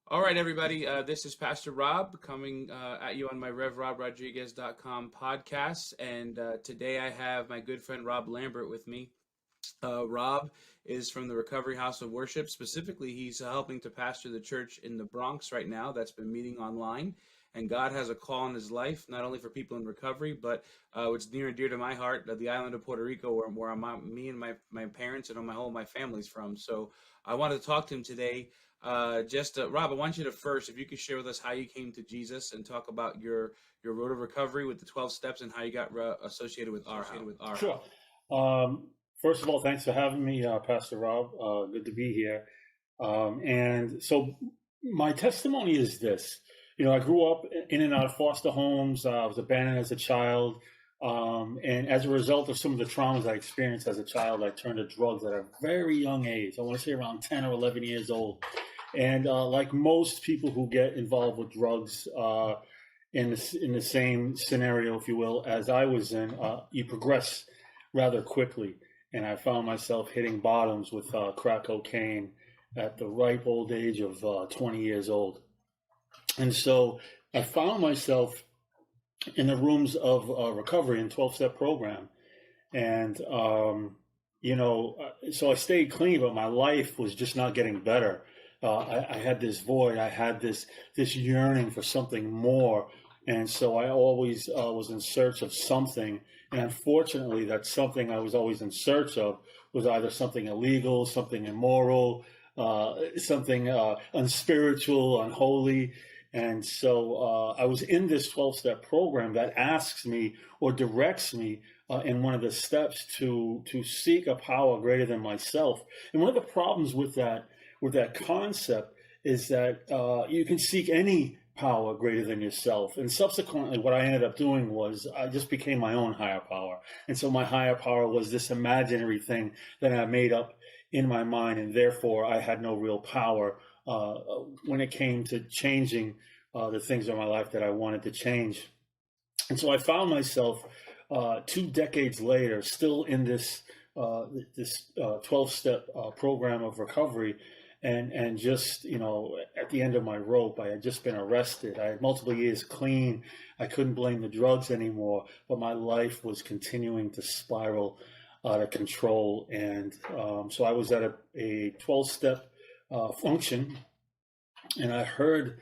All right, everybody. This is Pastor Rob coming at you on my RevRobRodriguez.com podcast. And today I have my good friend Rob Lambert with me. Rob is from the Recovery House of Worship. Specifically, he's helping to pastor the church in the Bronx right now that's been meeting online. And God has a call in his life, not only for people in recovery, but what's near and dear to my heart, the island of Puerto Rico, where me and my parents and my family's from. So I wanted to talk to him today. Rob, I want you to first, if you could share with us how you came to Jesus and talk about your road of recovery with the 12 steps and how you got associated with our house. Sure. First of all, thanks for having me, Pastor Rob. Good to be here. And so my testimony is this. I grew up in and out of foster homes. I was abandoned as a child. And as a result of some of the traumas I experienced as a child, I turned to drugs at a very young age. I want to say around 10 or 11 years old. And like most people who get involved with drugs in the same scenario, if you will, as I was in, you progress rather quickly. And I found myself hitting bottoms with crack cocaine at the ripe old age of 20 years old. And so I found myself in the rooms of recovery and 12-step program. And, so I stayed clean, but my life was just not getting better. I had this void. I had this yearning for something more. And so I always was in search of something. And unfortunately, that something I was always in search of was either something illegal, something immoral, something unspiritual, unholy. And so I was in this 12-step program that asks me or directs me in one of the steps to seek a power greater than myself. And one of the problems with that concept is that you can seek any power greater than yourself. And subsequently, what I ended up doing was I just became my own higher power. And so my higher power was this imaginary thing that I made up in my mind, and therefore I had no real power when it came to changing the things in my life that I wanted to change. And so I found myself 2 decades later still in this 12-step program of recovery. And just, at the end of my rope, I had just been arrested. I had multiple years clean. I couldn't blame the drugs anymore, but my life was continuing to spiral out of control. And so I was at a 12-step function, and I heard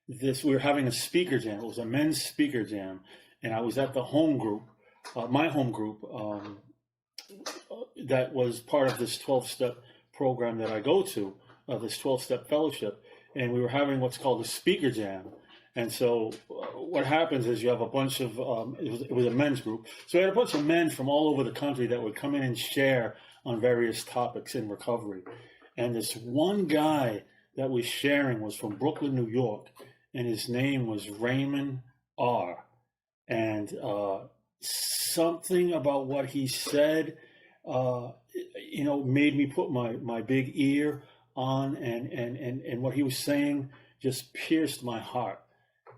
this. We were having a speaker jam. It was a men's speaker jam, and I was at the home group, my home group, that was part of this 12-step program that I go to, this 12-step fellowship, and we were having what's called a speaker jam. And so what happens is you have a bunch of, it was a men's group, so we had a bunch of men from all over the country that would come in and share on various topics in recovery. And this one guy that was sharing was from Brooklyn, New York, and his name was Raymond R. And something about what he said, made me put my big ear on, and what he was saying just pierced my heart.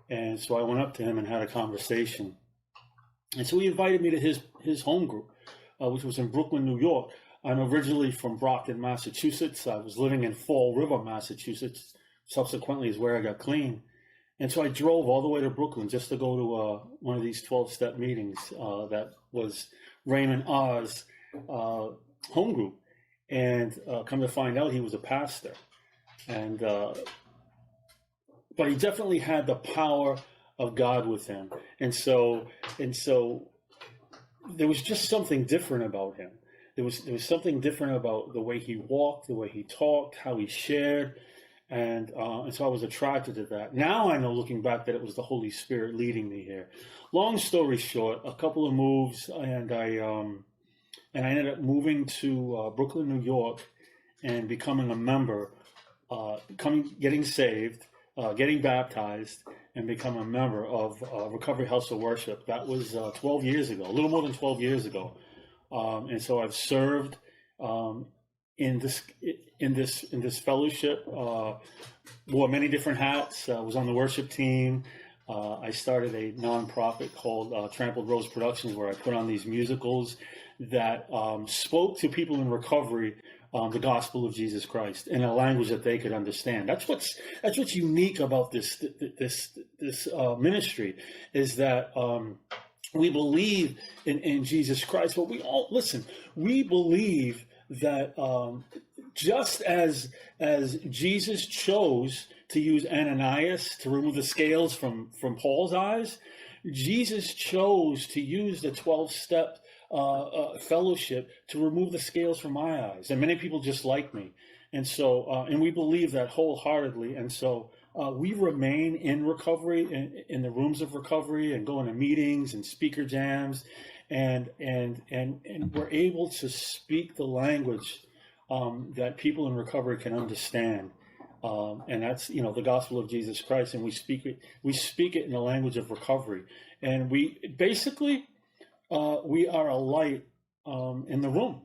And so I went up to him and had a conversation. And so he invited me to his home group, which was in Brooklyn, New York. I'm originally from Brockton, Massachusetts. I was living in Fall River, Massachusetts. Subsequently is where I got clean. And so I drove all the way to Brooklyn just to go to one of these 12-step meetings that was Raymond R's home group. And come to find out, he was a pastor. And but he definitely had the power of God with him. And so there was just something different about him. There was something different about the way he walked, the way he talked, how he shared. And so I was attracted to that. Now I know, looking back, that it was the Holy Spirit leading me here. Long story short, a couple of moves, and I ended up moving to Brooklyn, New York, and becoming a member, getting saved, getting baptized, and become a member of Recovery House of Worship. That was 12 years ago, a little more than 12 years ago. And so I've served in this fellowship, wore many different hats. Was on the worship team. I started a nonprofit called Trampled Rose Productions, where I put on these musicals that spoke to people in recovery the gospel of Jesus Christ in a language that they could understand. That's what's unique about this ministry, is that we believe in Jesus Christ. But we believe that just as Jesus chose to use Ananias to remove the scales from Paul's eyes, Jesus chose to use the 12-step fellowship to remove the scales from my eyes, and many people just like me, and so and we believe that wholeheartedly, and so we remain in recovery, in the rooms of recovery, and going to meetings and speaker jams, and we're able to speak the language that people in recovery can understand, and that's the gospel of Jesus Christ, and we speak it in the language of recovery, and we basically. We are a light in the room,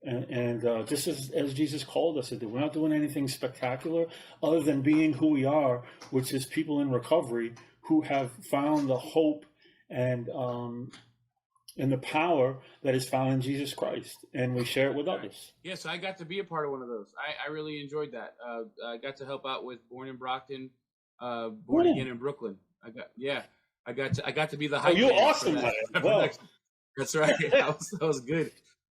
and just as Jesus called us to do. We're not doing anything spectacular other than being who we are, which is people in recovery who have found the hope and the power that is found in Jesus Christ, and we share it with others. Yes, I got to be a part of one of those. I really enjoyed that. I got to help out with Born in Brockton, Born Again in Brooklyn. I got to be the hype. Oh, you're awesome, man. Well, that's right. That was good.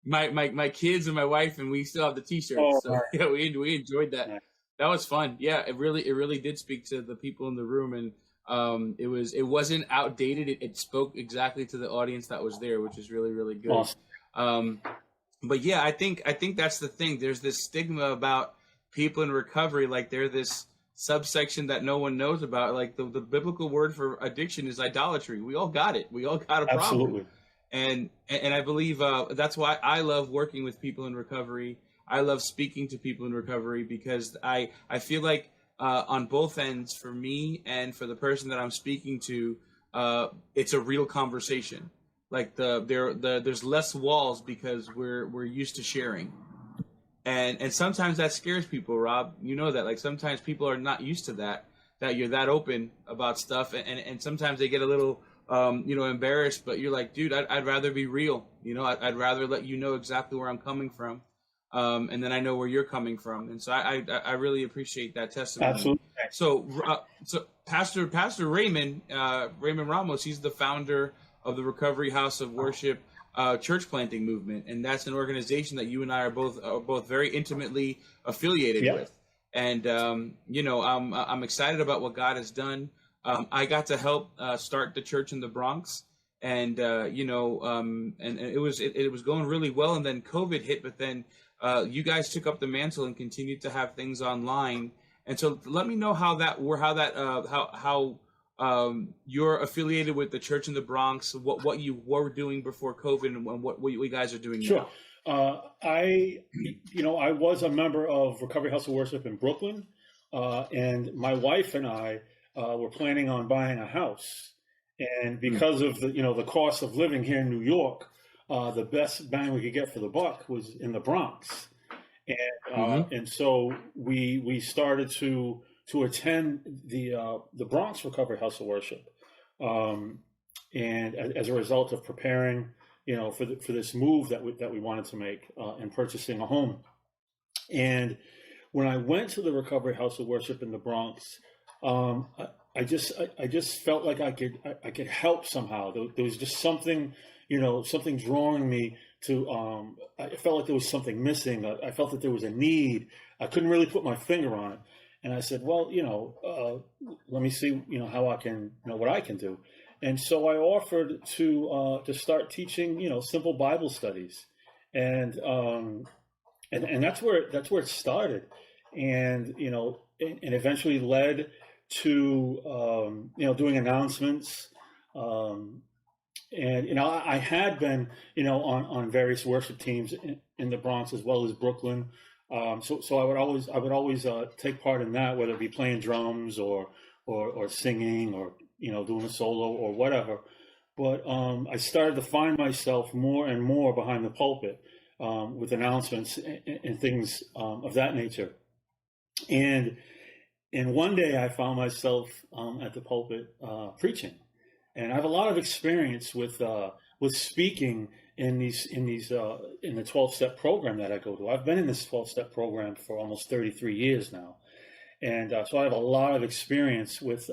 My kids and my wife, and we still have the T-shirts. Oh, so yeah, we enjoyed that. Nice. That was fun. Yeah, it really did speak to the people in the room, and it wasn't outdated. It spoke exactly to the audience that was there, which is really good. Awesome. But yeah, I think that's the thing. There's this stigma about people in recovery, like they're this subsection that no one knows about. Like the biblical word for addiction is idolatry. We all got it. We all got a problem. Absolutely. And I believe that's why I love working with people in recovery. I love speaking to people in recovery, because I feel like on both ends, for me and for the person that I'm speaking to, it's a real conversation. Like there's less walls because we're used to sharing. And sometimes that scares people, Rob. You know that. Like sometimes people are not used to that you're that open about stuff, and sometimes they get a little embarrassed, but you're like, dude, I'd rather be real. I'd rather let you know exactly where I'm coming from, and then I know where you're coming from, and so I really appreciate that testimony. Absolutely. So Pastor Raymond Ramos, he's the founder of the Recovery House of Worship church planting movement, and that's an organization that you and I are both very intimately affiliated with, and I'm excited about what God has done. I got to help start the church in the Bronx, and and it was going really well. And then COVID hit, but then you guys took up the mantle and continued to have things online. And so, let me know how you're affiliated with the church in the Bronx, what you were doing before COVID, and what you guys are doing now. Sure. I was a member of Recovery House of Worship in Brooklyn, and my wife and I. We're planning on buying a house, and because of the cost of living here in New York, the best bang we could get for the buck was in the Bronx, and and so we started to attend the Bronx Recovery House of Worship, and as a result of preparing for this move that we wanted to make and purchasing a home, and when I went to the Recovery House of Worship in the Bronx. I just felt like I could help somehow. There was just something, something drawing me to. I felt like there was something missing. I felt that there was a need. I couldn't really put my finger on it, and I said, "Well, let me see, how I can, what I can do." And so I offered to start teaching, simple Bible studies, and that's where it started, and and eventually led to doing announcements, and I had been on various worship teams in the Bronx as well as Brooklyn, so I would always take part in that, whether it be playing drums or singing or doing a solo or whatever. But I started to find myself more and more behind the pulpit with announcements and things of that nature, and one day I found myself at the pulpit preaching, and I have a lot of experience with speaking in the 12-step program that I go to. I've been in this 12-step program for almost 33 years now, and so I have a lot of experience with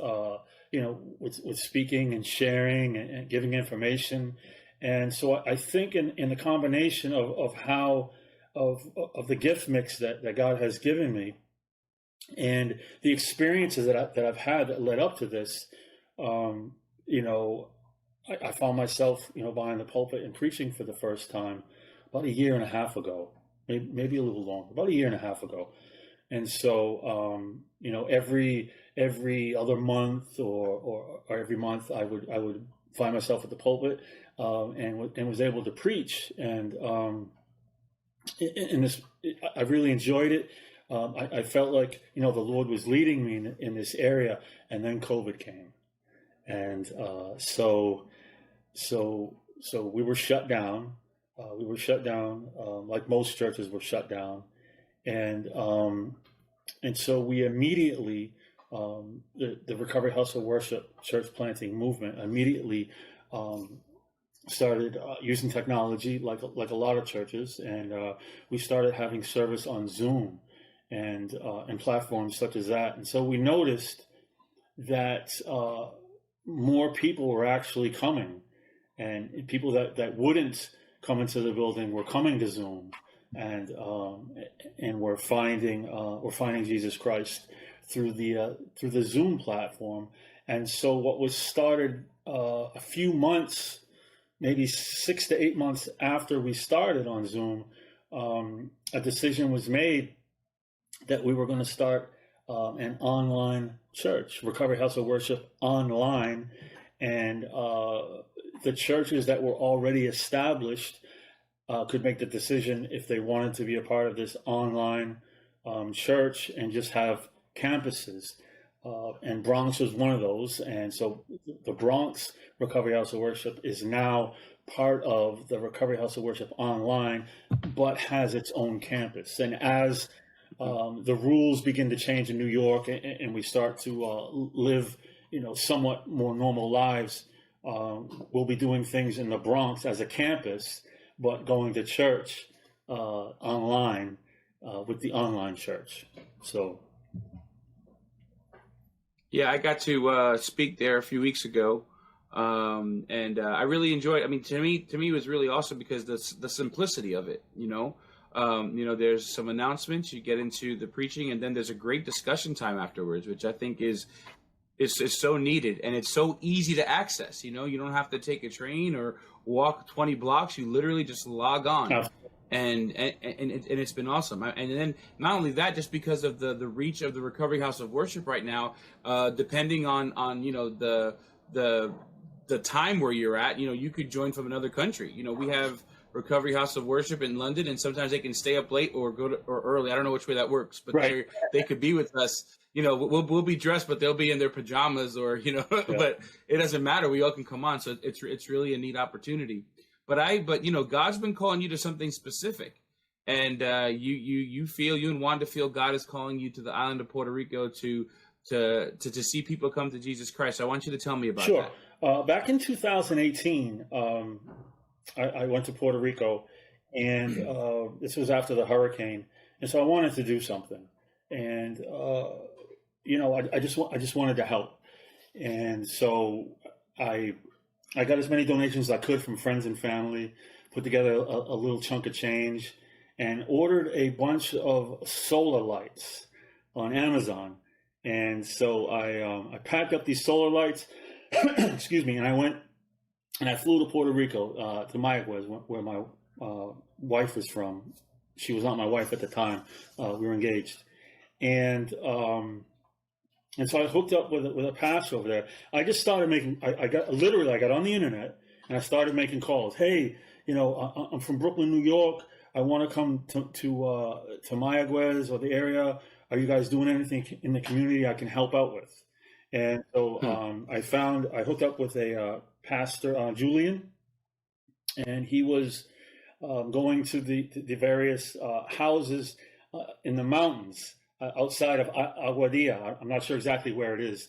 with speaking and sharing and giving information. And so I think in the combination of how of the gift mix that God has given me, and the experiences that I've had that led up to this, I found myself, behind the pulpit and preaching for the first time about a year and a half ago, maybe a little longer, about a year and a half ago. And so, every other month or every month, I would find myself at the pulpit and was able to preach. And I really enjoyed it. I felt like the Lord was leading me in this area, and then COVID came, and so we were shut down. Like most churches were shut down, and so we immediately, the Recovery House of Worship church planting movement immediately started using technology like a lot of churches, and we started having service on Zoom and platforms such as that. And so we noticed that more people were actually coming, and people that wouldn't come into the building were coming to Zoom, and we're finding Jesus Christ through the Zoom platform. And so what was started a few months, maybe 6 to 8 months after we started on Zoom, a decision was made that we were going to start an online church, Recovery House of Worship online, and the churches that were already established could make the decision if they wanted to be a part of this online church and just have campuses. And Bronx was one of those. And so the Bronx Recovery House of Worship is now part of the Recovery House of Worship online, but has its own campus. And as the rules begin to change in New York, and we start to live, somewhat more normal lives, we'll be doing things in the Bronx as a campus, but going to church online with the online church. So, yeah, I got to speak there a few weeks ago, and I really enjoyed. I mean, to me, it was really awesome because the simplicity of it. There's some announcements, you get into the preaching, and then there's a great discussion time afterwards, which I think is so needed, and it's so easy to access. You don't have to take a train or walk 20 blocks. You literally just log on. And it's been awesome. And then not only that, just because of the reach of the Recovery House of Worship right now, depending on the time where you're at, you could join from another country. We have Recovery House of Worship in London, and sometimes they can stay up late or or early. I don't know which way that works, but right. they could be with us. We'll be dressed, but they'll be in their pajamas or yeah. But it doesn't matter. We all can come on, so it's really a neat opportunity. But God's been calling you to something specific, and you and Wanda feel God is calling you to the island of Puerto Rico to see people come to Jesus Christ. I want you to tell me about that. Sure. Back in 2018, I went to Puerto Rico, and this was after the hurricane, and so I wanted to do something, and I just wanted to help, and so I got as many donations as I could from friends and family, put together a little chunk of change, and ordered a bunch of solar lights on Amazon. And so I packed up these solar lights, excuse me, and I went and I flew to Puerto Rico, to Mayaguez, where my wife was from. She was not my wife at the time. We were engaged. And so I hooked up with a pastor over there. I just started making, I got on the internet and I started making calls. Hey, I'm from Brooklyn, New York. I want to come to Mayaguez or the area. Are you guys doing anything in the community I can help out with? And so I hooked up with a pastor, Julian, and he was going to the various houses in the mountains outside of Aguadilla. I'm not sure exactly where it is.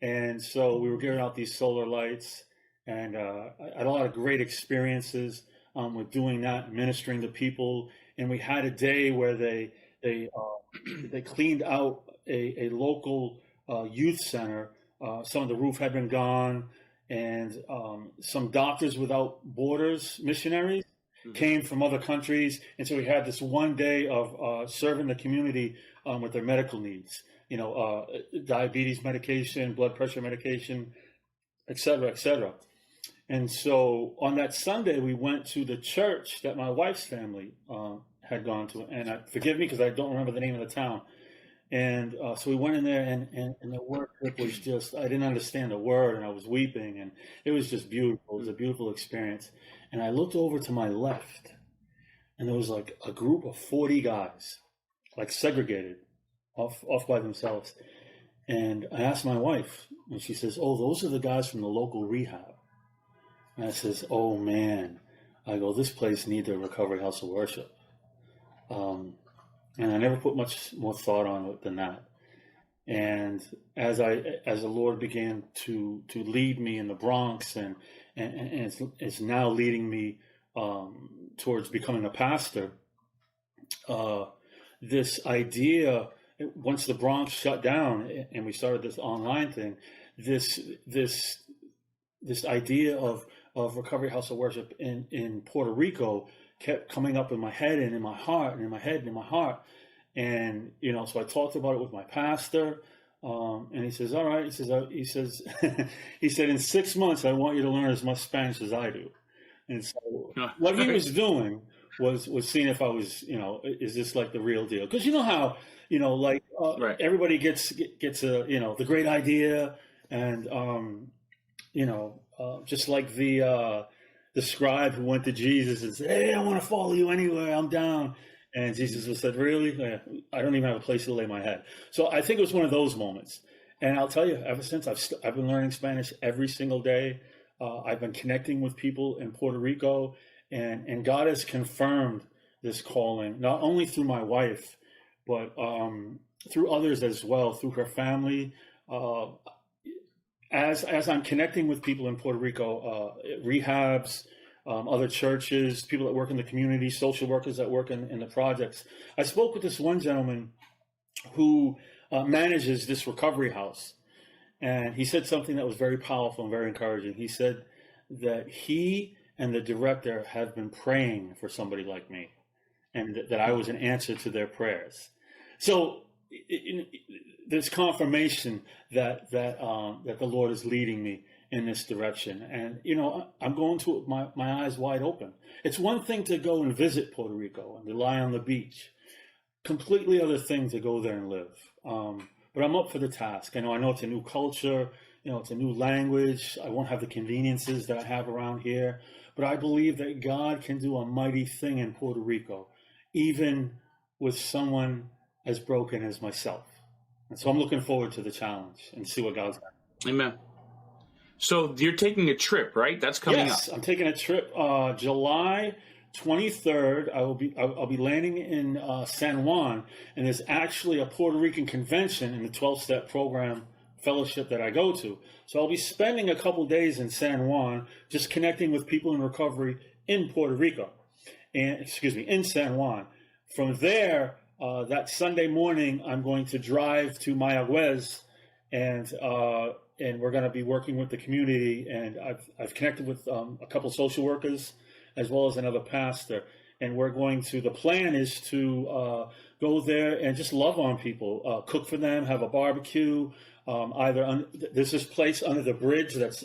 And so we were giving out these solar lights, and I had a lot of great experiences with doing that, ministering to people. And we had a day where they cleaned out a local youth center. Some of the roof had been gone, and some Doctors Without Borders missionaries came from other countries, and so we had this one day of serving the community with their medical needs. Diabetes medication, blood pressure medication, et cetera, et cetera. And so on that Sunday, we went to the church that my wife's family had gone to, and forgive me because I don't remember the name of the town. And so we went in there, and the worship was just, I didn't understand a word, and I was weeping, and it was just beautiful. It was a beautiful experience. And I looked over to my left, and there was like a group of 40 guys, like segregated, off by themselves. And I asked my wife, and she says, "Oh, those are the guys from the local rehab." And I says, "Oh man," I go, "this place needs a recovery house of worship." And I never put much more thought on it than that. And as the Lord began to lead me in the Bronx, and it's now leading me towards becoming a pastor, this idea, once the Bronx shut down and we started this online thing, this idea of Recovery House of Worship in Puerto Rico kept coming up in my head and in my heart and in my head and in my heart. And, so I talked about it with my pastor, and he says, "All right," he says, he said, "In 6 months, I want you to learn as much Spanish as I do." And so what he was doing was seeing if I was, is this like the real deal? Because you know how, Right. everybody gets the great idea, and, just like the scribe who went to Jesus and said, "Hey, I want to follow you anywhere. I'm down." And Jesus said, "Really? I don't even have a place to lay my head." So I think it was one of those moments. And I'll tell you, ever since I've been learning Spanish every single day. I've been connecting with people in Puerto Rico, and God has confirmed this calling, not only through my wife, but through others as well, through her family. As I'm connecting with people in Puerto Rico, rehabs, other churches, people that work in the community, social workers that work in the projects. I spoke with this one gentleman who manages this recovery house, and he said something that was very powerful and very encouraging. He said that he and the director have been praying for somebody like me, and that I was an answer to their prayers. So there's confirmation that the Lord is leading me in this direction. And, I'm going to it with my eyes wide open. It's one thing to go and visit Puerto Rico and to lie on the beach. Completely other thing to go there and live. But I'm up for the task. I know it's a new culture. It's a new language. I won't have the conveniences that I have around here. But I believe that God can do a mighty thing in Puerto Rico, even with someone as broken as myself. And so I'm looking forward to the challenge and see what God's got. Amen. So you're taking a trip, right? That's coming up. Yes, I'm taking a trip July 23rd. I'll be landing in San Juan, and there's actually a Puerto Rican convention in the 12-step program fellowship that I go to. So I'll be spending a couple days in San Juan, just connecting with people in recovery in Puerto Rico, in San Juan. From there, that Sunday morning, I'm going to drive to Mayagüez, and we're going to be working with the community. And I've connected with a couple social workers as well as another pastor. And the plan is to go there and just love on people, cook for them, have a barbecue. There's this place under the bridge that's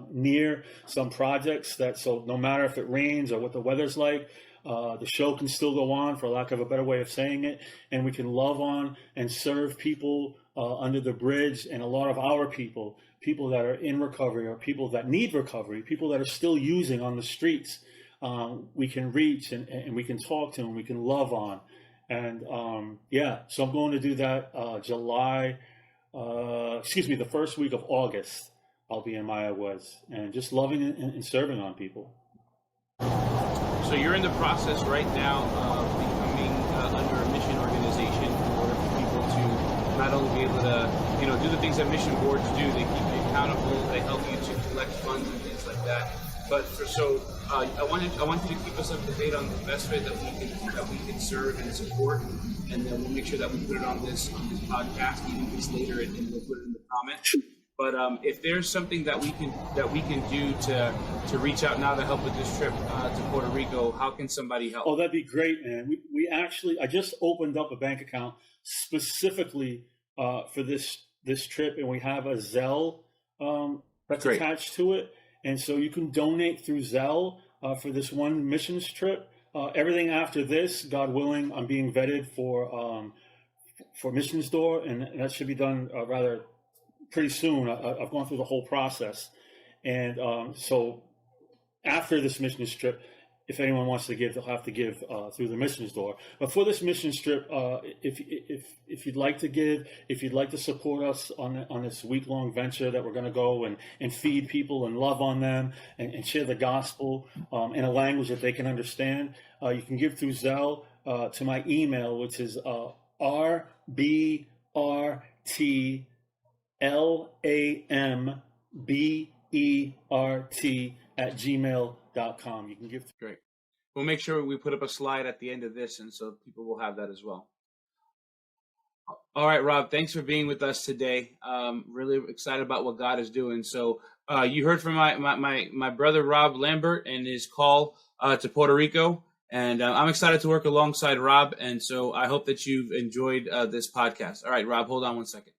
near some projects so no matter if it rains or what the weather's like, the show can still go on, for lack of a better way of saying it, and we can love on and serve people under the bridge. And a lot of our people that are in recovery, or people that need recovery, people that are still using on the streets, we can reach and we can talk to, and we can love on. And so I'm going to do that the first week of August. I'll be in Mayagüez and just loving and serving on people. So you're in the process right now of becoming under a mission organization in order for people to not only be able to, do the things that mission boards do. They keep you accountable. They help you to collect funds and things like that. But I want you to keep us up to date on the best way that we can serve and support, and then we'll make sure that we put it on this podcast, even if it's later, and we'll put it in the comments. But if there's something that we can do to reach out now to help with this trip to Puerto Rico, how can somebody help? Oh, that'd be great, man. We actually, I just opened up a bank account specifically for this trip, and we have a Zelle that's Great. attached to it, and so you can donate through Zelle for this one missions trip. Everything after this, God willing, I'm being vetted for Missions Door, and that should be done rather pretty soon. I've gone through the whole process, and so after this missions trip, if anyone wants to give, they'll have to give through the Missions Door. But for this missions trip, if you'd like to give, if you'd like to support us on this week-long venture that we're going to go and feed people and love on them and share the gospel in a language that they can understand, you can give through Zelle to my email, which is rbrtlambert@gmail.com. You can give. Great. We'll make sure we put up a slide at the end of this, and so people will have that as well. All right, Rob, thanks for being with us today. Really excited about what God is doing. So you heard from my brother, Rob Lambert, and his call to Puerto Rico. And I'm excited to work alongside Rob. And so I hope that you've enjoyed this podcast. All right, Rob, hold on one second.